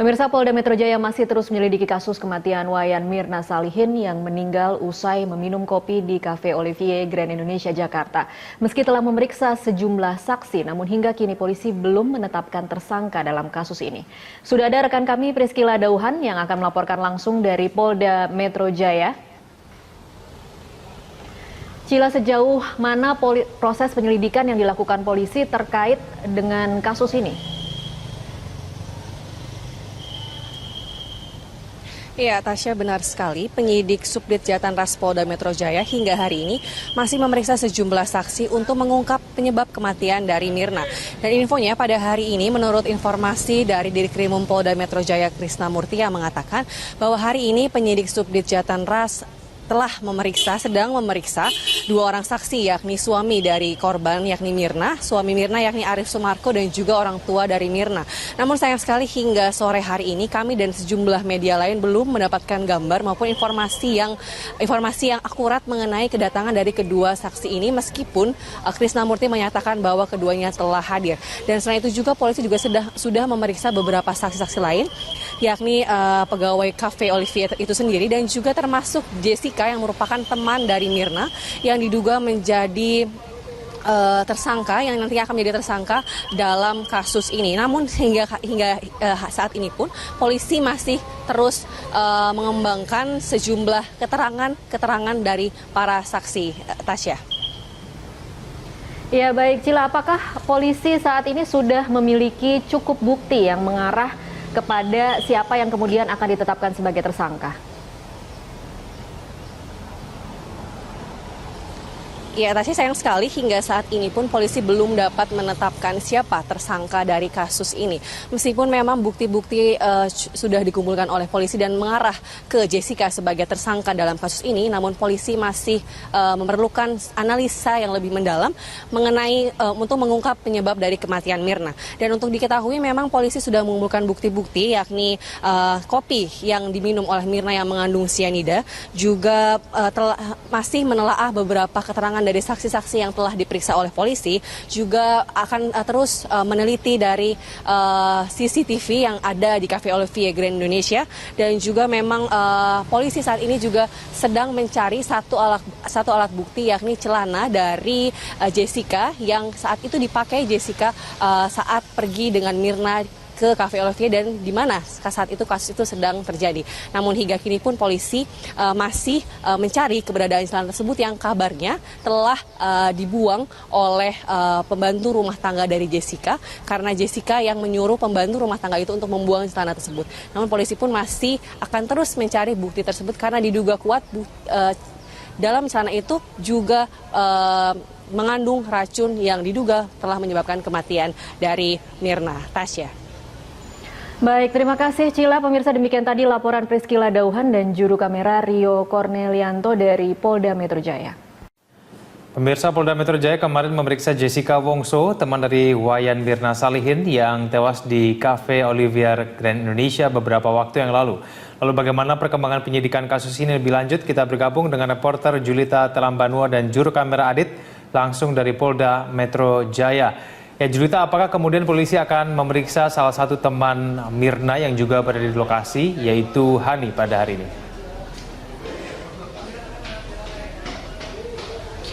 Pemirsa, Polda Metro Jaya masih terus menyelidiki kasus kematian Wayan Mirna Salihin yang meninggal usai meminum kopi di Cafe Olivier Grand Indonesia, Jakarta. Meski telah memeriksa sejumlah saksi, namun hingga kini polisi belum menetapkan tersangka dalam kasus ini. Sudah ada rekan kami Priscila Dauhan yang akan melaporkan langsung dari Polda Metro Jaya. Cila, sejauh mana proses penyelidikan yang dilakukan polisi terkait dengan kasus ini? Ya, Tasya, benar sekali. Penyidik Subdit Jatanras Polda Metro Jaya hingga hari ini masih memeriksa sejumlah saksi untuk mengungkap penyebab kematian dari Mirna. Dan infonya pada hari ini menurut informasi dari Dirkrimum Polda Metro Jaya Krisna Murtia mengatakan bahwa hari ini penyidik Subdit Jatanras sedang memeriksa dua orang saksi, yakni suami dari korban yakni Mirna, suami Mirna yakni Arif Sumarko, dan juga orang tua dari Mirna. Namun sayang sekali hingga sore hari ini kami dan sejumlah media lain belum mendapatkan gambar maupun informasi yang akurat mengenai kedatangan dari kedua saksi ini, meskipun Krisna Murti menyatakan bahwa keduanya telah hadir. Dan selain itu juga polisi juga sudah memeriksa beberapa saksi-saksi lain, yakni pegawai Cafe Olivier itu sendiri dan juga termasuk Jessica yang merupakan teman dari Mirna yang diduga menjadi tersangka, yang nanti akan menjadi tersangka dalam kasus ini. Namun hingga saat ini pun polisi masih terus mengembangkan sejumlah keterangan dari para saksi. Tasya. Ya, baik Cila, apakah polisi saat ini sudah memiliki cukup bukti yang mengarah kepada siapa yang kemudian akan ditetapkan sebagai tersangka? Ya, Tasya, sayang sekali hingga saat ini pun polisi belum dapat menetapkan siapa tersangka dari kasus ini. Meskipun memang bukti-bukti sudah dikumpulkan oleh polisi dan mengarah ke Jessica sebagai tersangka dalam kasus ini, namun polisi masih memerlukan analisa yang lebih mendalam mengenai untuk mengungkap penyebab dari kematian Mirna. Dan untuk diketahui memang polisi sudah mengumpulkan bukti-bukti, yakni kopi yang diminum oleh Mirna yang mengandung sianida, juga masih menelaah beberapa keterangan dari saksi-saksi yang telah diperiksa oleh polisi, juga akan terus meneliti dari CCTV yang ada di Cafe Olivier Grand Indonesia, dan juga memang polisi saat ini juga sedang mencari satu alat bukti, yakni celana dari Jessica yang saat itu dipakai Jessica saat pergi dengan Mirna ke Cafe Olivier dan di mana saat itu kasus itu sedang terjadi. Namun hingga kini pun polisi masih mencari keberadaan celana tersebut yang kabarnya telah dibuang oleh pembantu rumah tangga dari Jessica, karena Jessica yang menyuruh pembantu rumah tangga itu untuk membuang celana tersebut. Namun polisi pun masih akan terus mencari bukti tersebut karena diduga kuat dalam celana itu juga mengandung racun yang diduga telah menyebabkan kematian dari Mirna. Tasya. Baik, terima kasih Cila. Pemirsa, demikian tadi laporan Priscila Dauhan dan juru kamera Rio Cornelianto dari Polda Metro Jaya. Pemirsa, Polda Metro Jaya kemarin memeriksa Jessica Wongso, teman dari Wayan Mirna Salihin yang tewas di Cafe Olivier Grand Indonesia beberapa waktu yang lalu. Lalu bagaimana perkembangan penyidikan kasus ini lebih lanjut? Kita bergabung dengan reporter Julita Telambanua dan juru kamera Adit langsung dari Polda Metro Jaya. Ya, Julita, apakah kemudian polisi akan memeriksa salah satu teman Mirna yang juga berada di lokasi, yaitu Hani pada hari ini?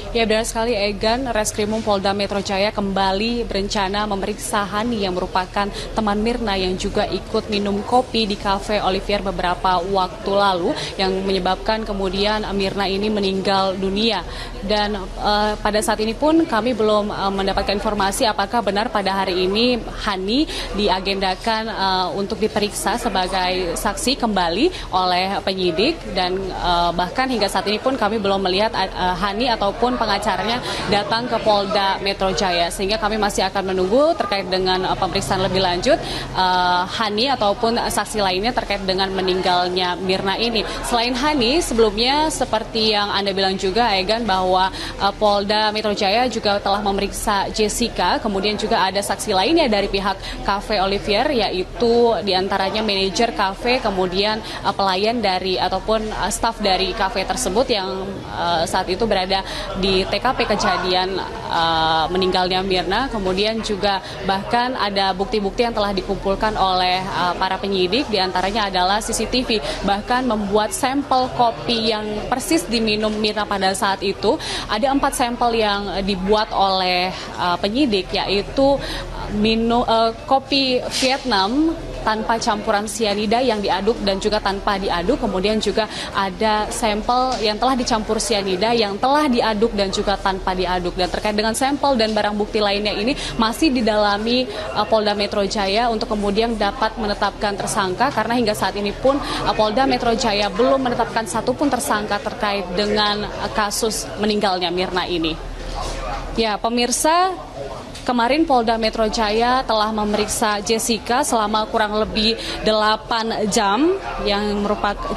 Ya, benar sekali Egan, Reskrimum Polda Metro Jaya kembali berencana memeriksa Hani yang merupakan teman Mirna yang juga ikut minum kopi di Cafe Olivier beberapa waktu lalu yang menyebabkan kemudian Mirna ini meninggal dunia. Dan pada saat ini pun kami belum mendapatkan informasi apakah benar pada hari ini Hani diagendakan untuk diperiksa sebagai saksi kembali oleh penyidik, dan bahkan hingga saat ini pun kami belum melihat Hani ataupun pengacaranya datang ke Polda Metro Jaya, sehingga kami masih akan menunggu terkait dengan pemeriksaan lebih lanjut Hani ataupun saksi lainnya terkait dengan meninggalnya Mirna ini. Selain Hani, sebelumnya seperti yang Anda bilang juga Egan, bahwa Polda Metro Jaya juga telah memeriksa Jessica, kemudian juga ada saksi lainnya dari pihak Cafe Olivier, yaitu diantaranya manajer kafe, kemudian pelayan dari ataupun staf dari kafe tersebut yang saat itu berada di TKP kejadian meninggalnya Mirna. Kemudian juga bahkan ada bukti-bukti yang telah dikumpulkan oleh para penyidik, diantaranya adalah CCTV, bahkan membuat sampel kopi yang persis diminum Mirna pada saat itu. Ada 4 sampel yang dibuat oleh penyidik, yaitu kopi Vietnam tanpa campuran sianida yang diaduk dan juga tanpa diaduk. Kemudian juga ada sampel yang telah dicampur sianida yang telah diaduk dan juga tanpa diaduk. Dan terkait dengan sampel dan barang bukti lainnya ini masih didalami Polda Metro Jaya untuk kemudian dapat menetapkan tersangka, karena hingga saat ini pun Polda Metro Jaya belum menetapkan satupun tersangka terkait dengan kasus meninggalnya Mirna ini. Ya, pemirsa, kemarin Polda Metro Jaya telah memeriksa Jessica selama kurang lebih 8 jam.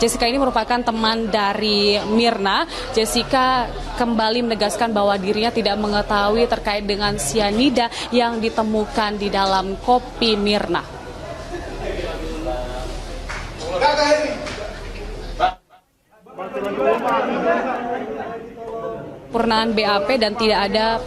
Jessica ini merupakan teman dari Mirna. Jessica kembali menegaskan bahwa dirinya tidak mengetahui terkait dengan sianida yang ditemukan di dalam kopi Mirna. Pernyataan BAP dan tidak ada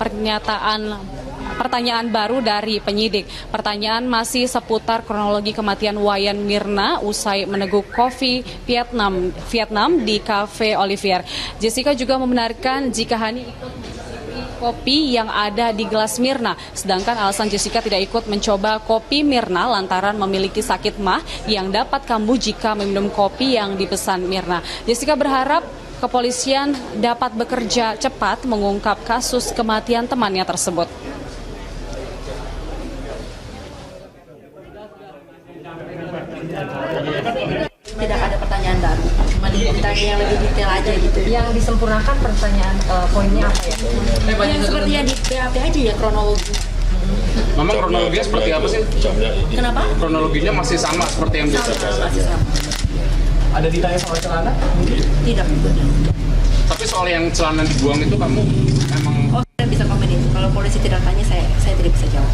pertanyaan baru dari penyidik. Pertanyaan masih seputar kronologi kematian Wayan Mirna usai meneguk kopi Vietnam di Cafe Olivier. Jessica juga membenarkan jika Hani ikut mencicipi kopi yang ada di gelas Mirna. Sedangkan alasan Jessica tidak ikut mencoba kopi Mirna lantaran memiliki sakit mah yang dapat kambuh jika meminum kopi yang dipesan Mirna. Jessica berharap kepolisian dapat bekerja cepat mengungkap kasus kematian temannya tersebut. Tidak ada pertanyaan baru, cuma ditanya yang lebih detail aja gitu. Yang disempurnakan pertanyaan poinnya apa ya? Yang seperti yang di BAP aja ya, kronologi. Mama, kronologinya seperti apa sih? Kenapa? Kronologinya masih sama seperti yang biasa. Masih sama. Ada ditanya soal celana? Tidak. Tapi soal yang celana dibuang itu kamu emang... Oh, saya bisa komen itu. Kalau polisi tidak tanya, saya tidak bisa jawab.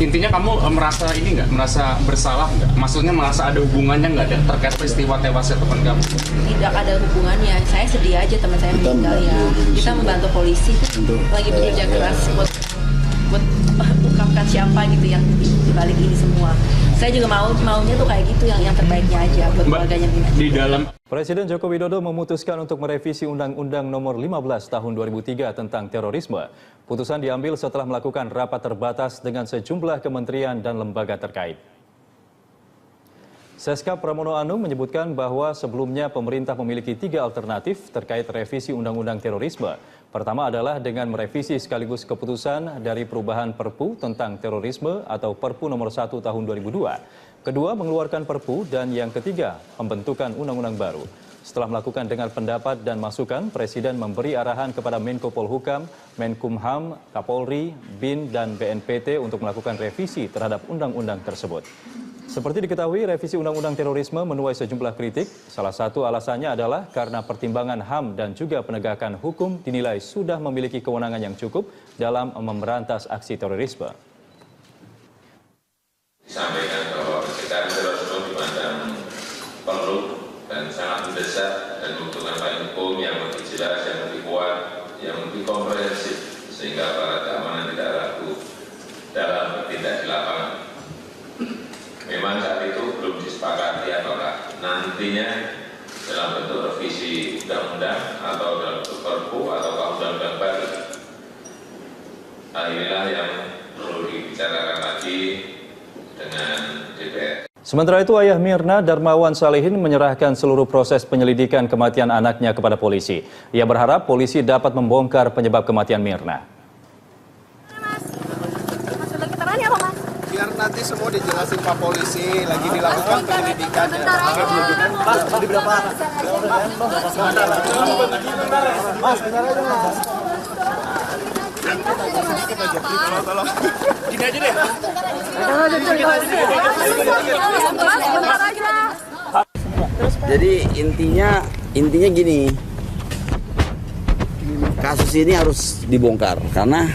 Intinya kamu merasa ini nggak? Merasa bersalah nggak? Maksudnya merasa ada hubungannya nggak terkait peristiwa tewasnya teman kamu? Tidak ada hubungannya. Saya sedih aja teman saya meninggal ya. Kita membantu polisi, lagi bekerja keras buat ungkapkan siapa gitu yang dibalik ini semua. Saya juga maunya tuh kayak gitu, yang terbaiknya aja buat keluarganya Mirna. Di dalam Presiden Joko Widodo memutuskan untuk merevisi Undang-Undang Nomor 15 Tahun 2003 tentang terorisme. Putusan diambil setelah melakukan rapat terbatas dengan sejumlah kementerian dan lembaga terkait. Seska Pramono Anung menyebutkan bahwa sebelumnya pemerintah memiliki 3 alternatif terkait revisi Undang-Undang Terorisme. Pertama adalah dengan merevisi sekaligus keputusan dari perubahan Perpu tentang terorisme atau Perpu Nomor 1 Tahun 2002. Kedua, mengeluarkan Perpu, dan yang ketiga, pembentukan undang-undang baru. Setelah melakukan dengar pendapat dan masukan, Presiden memberi arahan kepada Menko Polhukam, Menkumham, Kapolri, BIN, dan BNPT untuk melakukan revisi terhadap undang-undang tersebut. Seperti diketahui, revisi Undang-Undang Terorisme menuai sejumlah kritik. Salah satu alasannya adalah karena pertimbangan HAM dan juga penegakan hukum dinilai sudah memiliki kewenangan yang cukup dalam memberantas aksi terorisme. Disampaikan bahwa pencegahan terorisme dipandang perlu dan sangat mendesak dan membutuhkan payung hukum yang lebih jelas, yang lebih kuat, yang lebih komprehensif sehingga para keamanan tidak ragu dalam bertindak di lapangan. Memang saat itu belum disepakati apakah nantinya dalam bentuk revisi undang-undang atau dalam bentuk Perpu atau undang-undang baru. Hal inilah yang perlu dibicarakan lagi dengan DPR. Sementara itu, ayah Mirna, Darmawan Salihin, menyerahkan seluruh proses penyelidikan kematian anaknya kepada polisi. Ia berharap polisi dapat membongkar penyebab kematian Mirna. Biar nanti semua dijelasin Pak Polisi, lagi dilakukan penyelidikan. Mas, tadi berapa? Mas, dengar aja Mas. Gini aja deh. Jadi intinya gini, kasus ini harus dibongkar karena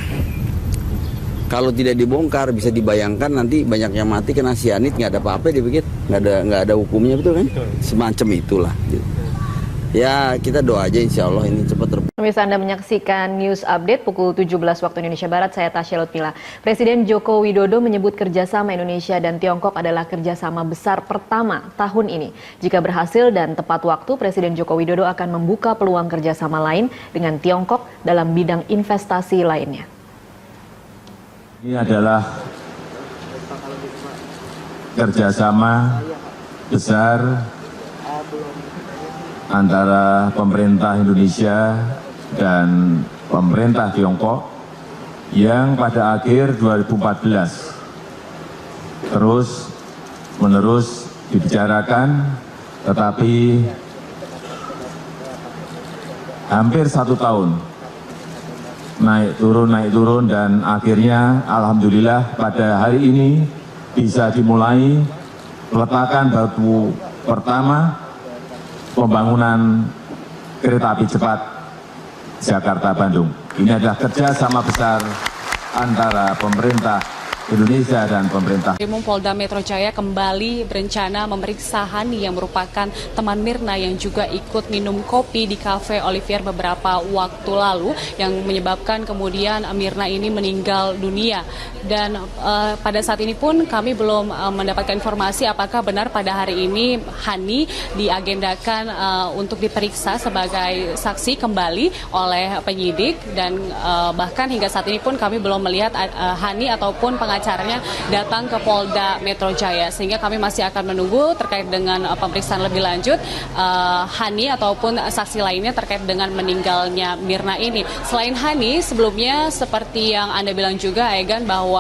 kalau tidak dibongkar bisa dibayangkan nanti banyak yang mati kena sianid, nggak ada apa-apa dipikir, nggak ada hukumnya, betul kan? Semacam itulah. Ya kita doa aja insya Allah ini cepat terbongkar. Pemirsa, Anda menyaksikan News Update pukul 17 waktu Indonesia Barat, saya Tasya Lutmila. Presiden Joko Widodo menyebut kerjasama Indonesia dan Tiongkok adalah kerjasama besar pertama tahun ini. Jika berhasil dan tepat waktu, Presiden Joko Widodo akan membuka peluang kerjasama lain dengan Tiongkok dalam bidang investasi lainnya. Ini adalah kerjasama besar antara pemerintah Indonesia dan pemerintah Tiongkok yang pada akhir 2014 terus menerus dibicarakan, tetapi hampir 1 tahun naik turun dan akhirnya alhamdulillah pada hari ini bisa dimulai peletakan batu pertama pembangunan kereta api cepat Jakarta-Bandung. Ini adalah kerjasama besar antara pemerintah Indonesia dan pemerintah. Polda Metro Jaya kembali berencana memeriksa Hani yang merupakan teman Mirna yang juga ikut minum kopi di Cafe Olivier beberapa waktu lalu yang menyebabkan kemudian Mirna ini meninggal dunia. Dan pada saat ini pun kami belum mendapatkan informasi apakah benar pada hari ini Hani diagendakan untuk diperiksa sebagai saksi kembali oleh penyidik, dan bahkan hingga saat ini pun kami belum melihat Hani ataupun pengacaranya datang ke Polda Metro Jaya, sehingga kami masih akan menunggu terkait dengan pemeriksaan lebih lanjut Hani ataupun saksi lainnya terkait dengan meninggalnya Mirna ini. Selain Hani, sebelumnya seperti yang Anda bilang juga, Egan, bahwa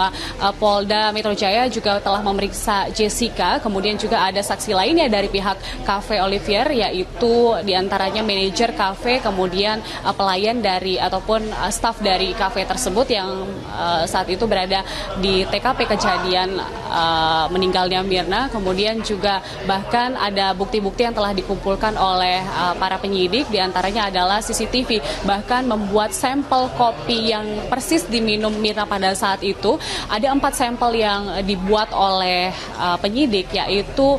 Polda Metro Jaya juga telah memeriksa Jessica, kemudian juga ada saksi lainnya dari pihak Cafe Olivier, yaitu diantaranya manajer kafe, kemudian pelayan dari ataupun staf dari kafe tersebut yang saat itu berada di TKP kejadian meninggalnya Mirna. Kemudian juga bahkan ada bukti-bukti yang telah dikumpulkan oleh para penyidik, diantaranya adalah CCTV, bahkan membuat sampel kopi yang persis diminum Mirna pada saat itu. Ada 4 sampel yang dibuat oleh penyidik, yaitu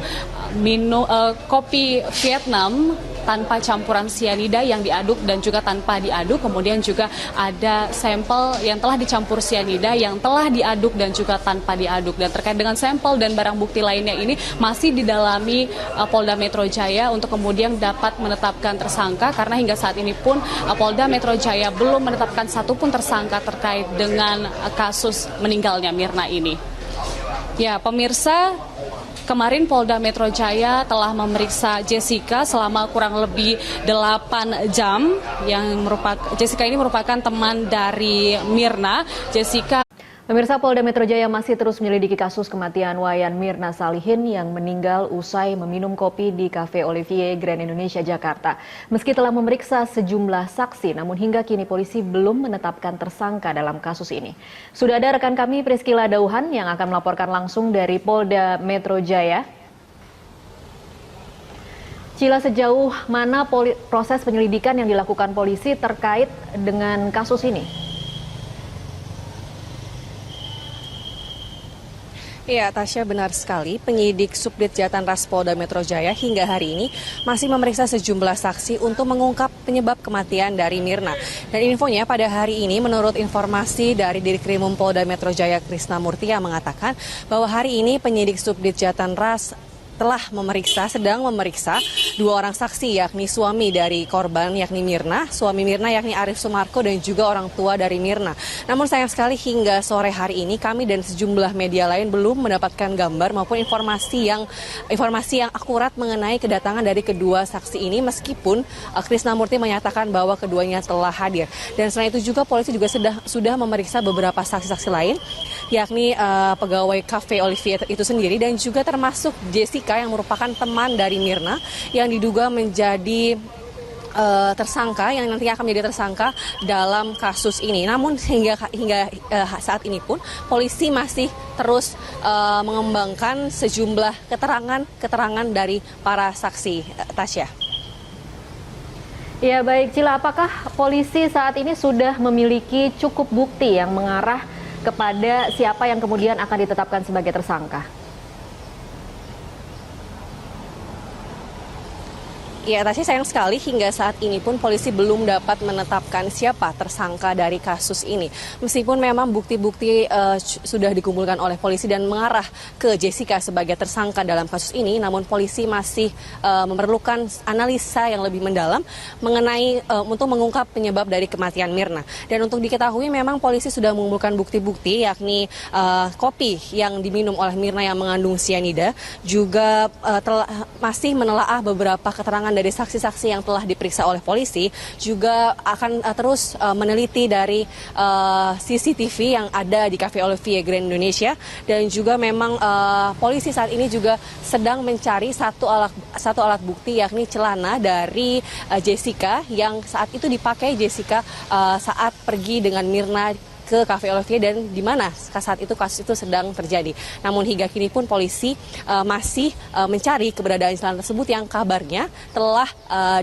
kopi Vietnam tanpa campuran sianida yang diaduk dan juga tanpa diaduk. Kemudian juga ada sampel yang telah dicampur sianida yang telah diaduk dan juga tanpa diaduk. Dan terkait dengan sampel dan barang bukti lainnya ini masih didalami Polda Metro Jaya untuk kemudian dapat menetapkan tersangka, karena hingga saat ini pun Polda Metro Jaya belum menetapkan satupun tersangka terkait dengan kasus meninggalnya Mirna ini. Ya, pemirsa, kemarin Polda Metro Jaya telah memeriksa Jessica selama kurang lebih 8 jam. Jessica ini merupakan teman dari Mirna. Pemirsa, Polda Metro Jaya masih terus menyelidiki kasus kematian Wayan Mirna Salihin yang meninggal usai meminum kopi di Cafe Olivier Grand Indonesia Jakarta. Meski telah memeriksa sejumlah saksi, namun hingga kini polisi belum menetapkan tersangka dalam kasus ini. Sudah ada rekan kami Priscila Dauhan yang akan melaporkan langsung dari Polda Metro Jaya. Cila, sejauh mana proses penyelidikan yang dilakukan polisi terkait dengan kasus ini? Ya, Tasya, benar sekali. Penyidik Subdit Jatanras Polda Metro Jaya hingga hari ini masih memeriksa sejumlah saksi untuk mengungkap penyebab kematian dari Mirna. Dan infonya pada hari ini menurut informasi dari Dirkrimum Polda Metro Jaya Krisnamurti yang mengatakan bahwa hari ini penyidik Subdit Jatanras sedang memeriksa 2 orang saksi, yakni suami dari korban yakni Mirna, suami Mirna yakni Arif Sumarko, dan juga orang tua dari Mirna. Namun sayang sekali hingga sore hari ini kami dan sejumlah media lain belum mendapatkan gambar maupun informasi yang akurat mengenai kedatangan dari kedua saksi ini, meskipun Krisnamurti menyatakan bahwa keduanya telah hadir. Dan selain itu juga polisi juga sudah memeriksa beberapa saksi-saksi lain, yakni pegawai Cafe Olivier itu sendiri dan juga termasuk Jessica yang merupakan teman dari Mirna yang diduga menjadi tersangka, yang nantinya akan menjadi tersangka dalam kasus ini. Namun hingga saat ini pun polisi masih terus mengembangkan sejumlah keterangan dari para saksi. Tasya. Ya, baik Cila, apakah polisi saat ini sudah memiliki cukup bukti yang mengarah kepada siapa yang kemudian akan ditetapkan sebagai tersangka? Ya, Tasya, sayang sekali hingga saat ini pun polisi belum dapat menetapkan siapa tersangka dari kasus ini. Meskipun memang bukti-bukti sudah dikumpulkan oleh polisi dan mengarah ke Jessica sebagai tersangka dalam kasus ini, namun polisi masih memerlukan analisa yang lebih mendalam mengenai untuk mengungkap penyebab dari kematian Mirna. Dan untuk diketahui memang polisi sudah mengumpulkan bukti-bukti yakni kopi yang diminum oleh Mirna yang mengandung sianida, juga masih menelaah beberapa keterangan dari saksi-saksi yang telah diperiksa oleh polisi, juga akan terus meneliti dari CCTV yang ada di Cafe Olivier Grand Indonesia, dan juga memang polisi saat ini juga sedang mencari satu alat bukti yakni celana dari Jessica yang saat itu dipakai Jessica saat pergi dengan Mirna ke Cafe Olivier dan di mana saat itu kasus itu sedang terjadi. Namun hingga kini pun polisi masih mencari keberadaan celana tersebut yang kabarnya telah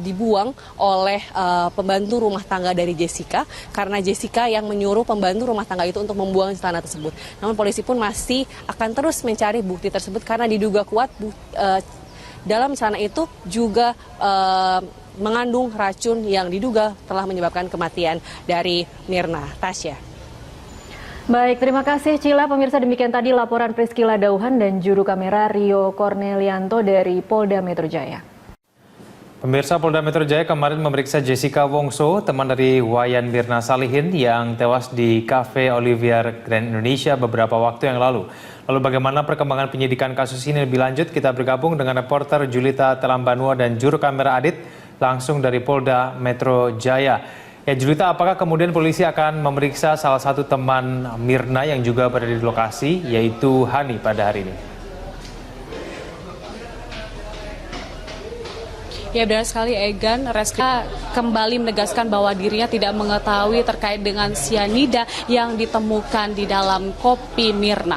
dibuang oleh pembantu rumah tangga dari Jessica, karena Jessica yang menyuruh pembantu rumah tangga itu untuk membuang celana tersebut. Namun polisi pun masih akan terus mencari bukti tersebut karena diduga kuat dalam celana itu juga mengandung racun yang diduga telah menyebabkan kematian dari Mirna. Tasya. Baik, terima kasih Cila. Pemirsa, demikian tadi laporan Priscila Dauhan dan juru kamera Rio Cornelianto dari Polda Metro Jaya. Pemirsa, Polda Metro Jaya kemarin memeriksa Jessica Wongso, teman dari Wayan Mirna Salihin yang tewas di Cafe Olivier Grand Indonesia beberapa waktu yang lalu. Lalu bagaimana perkembangan penyidikan kasus ini lebih lanjut? Kita bergabung dengan reporter Julita Telambanua dan juru kamera Adit langsung dari Polda Metro Jaya. Ya, Julita, apakah kemudian polisi akan memeriksa salah satu teman Mirna yang juga berada di lokasi, yaitu Hani pada hari ini? Ya, benar sekali Egan. Reskrim kembali menegaskan bahwa dirinya tidak mengetahui terkait dengan sianida yang ditemukan di dalam kopi Mirna.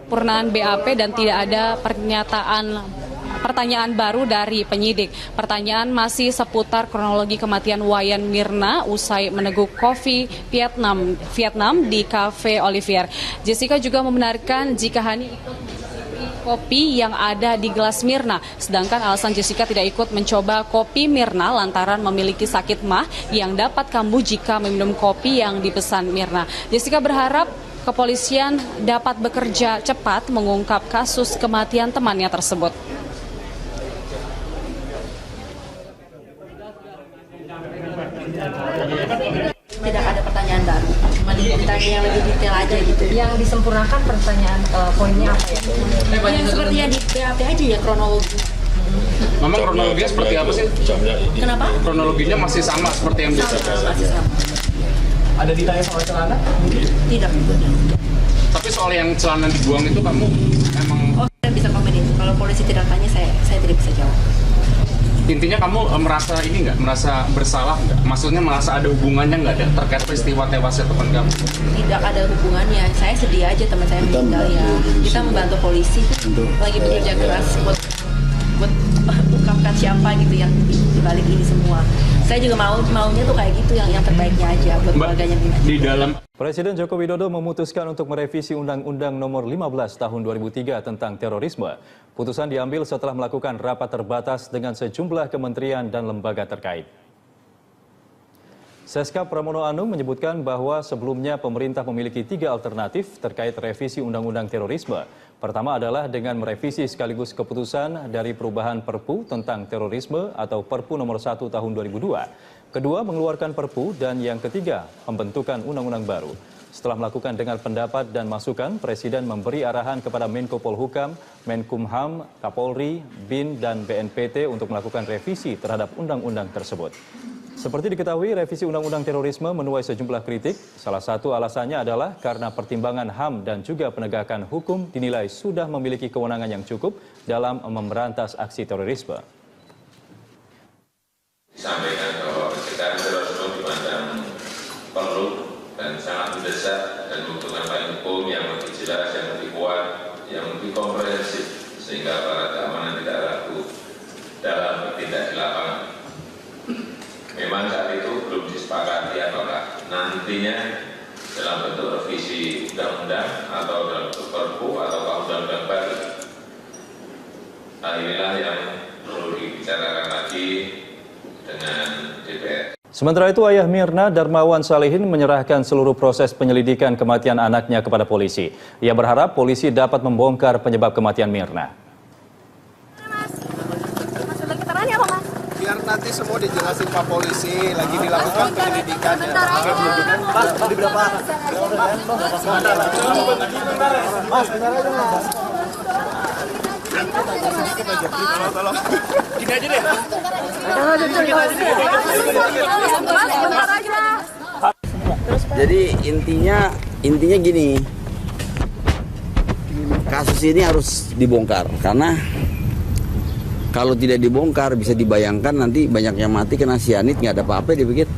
Pernyataan BAP dan tidak ada pertanyaan baru dari penyidik. Pertanyaan masih seputar kronologi kematian Wayan Mirna usai meneguk kopi Vietnam di Cafe Olivier. Jessica juga membenarkan jika Hani ikut mencicipi kopi yang ada di gelas Mirna. Sedangkan alasan Jessica tidak ikut mencoba kopi Mirna lantaran memiliki sakit mah yang dapat kambuh jika meminum kopi yang dipesan Mirna. Jessica berharap kepolisian dapat bekerja cepat mengungkap kasus kematian temannya tersebut. Tidak ada pertanyaan baru, cuma ditanya yang lebih detail aja gitu. Yang disempurnakan pertanyaan poinnya apa ya? Yang seperti yang di BAP aja ya, kronologi. Memang kronologinya seperti apa sih? Kenapa? Kronologinya masih sama seperti yang biasa. Masih sama. Ada ditanya soal celana? Tidak. Tapi soal yang celana dibuang itu kamu emang... Oh, saya bisa komenin. Kalau polisi tidak tanya, saya tidak bisa jawab. Intinya kamu merasa ini nggak? Merasa bersalah nggak? Maksudnya merasa ada hubungannya nggak ada terkait peristiwa tewasnya teman kamu? Tidak ada hubungannya. Saya sedih aja teman saya meninggal ya. Kita membantu polisi lagi bekerja keras buat ungkapkan siapa gitu yang dibalik ini semua. Saya juga maunya tuh kayak gitu yang terbaiknya aja buat keluarganya. Di dalam Presiden Joko Widodo memutuskan untuk merevisi Undang-Undang Nomor 15 Tahun 2003 tentang terorisme. Putusan diambil setelah melakukan rapat terbatas dengan sejumlah kementerian dan lembaga terkait. Seskap Pramono Anung menyebutkan bahwa sebelumnya pemerintah memiliki 3 alternatif terkait revisi Undang-Undang Terorisme. Pertama adalah dengan merevisi sekaligus keputusan dari perubahan Perpu tentang terorisme atau Perpu Nomor 1 Tahun 2002. Kedua, mengeluarkan Perpu, dan yang ketiga, pembentukan undang-undang baru. Setelah melakukan dengar pendapat dan masukan, Presiden memberi arahan kepada Menko Polhukam, Menkumham, Kapolri, BIN, dan BNPT untuk melakukan revisi terhadap undang-undang tersebut. Seperti diketahui, revisi Undang-Undang Terorisme menuai sejumlah kritik. Salah satu alasannya adalah karena pertimbangan HAM dan juga penegakan hukum dinilai sudah memiliki kewenangan yang cukup dalam memberantas aksi terorisme. Disampaikan bahwa pencegahan terorisme dipandang perlu dan sangat mendesak dan membutuhkan payung hukum yang lebih jelas, yang lebih kuat, yang lebih komprehensif sehingga para keamanan tidak ragu dalam bertindak di lapangan. Memang saat itu belum disepakati apakah nantinya dalam bentuk revisi undang-undang atau dalam bentuk perpu atau undang-undang baru. Hal inilah yang perlu dibicarakan lagi dengan DPR. Sementara itu, ayah Mirna, Darmawan Salihin, menyerahkan seluruh proses penyelidikan kematian anaknya kepada polisi. Ia berharap polisi dapat membongkar penyebab kematian Mirna. Biar nanti semua dijelasin Pak Polisi, lagi dilakukan penyelidikan. Mas, tadi berapa? Mas, benar aja Mas. Tolong. Gini aja deh. Jadi intinya gini, kasus ini harus dibongkar karena kalau tidak dibongkar bisa dibayangkan nanti banyak yang mati kena sianid, nggak ada apa-apa dipikir.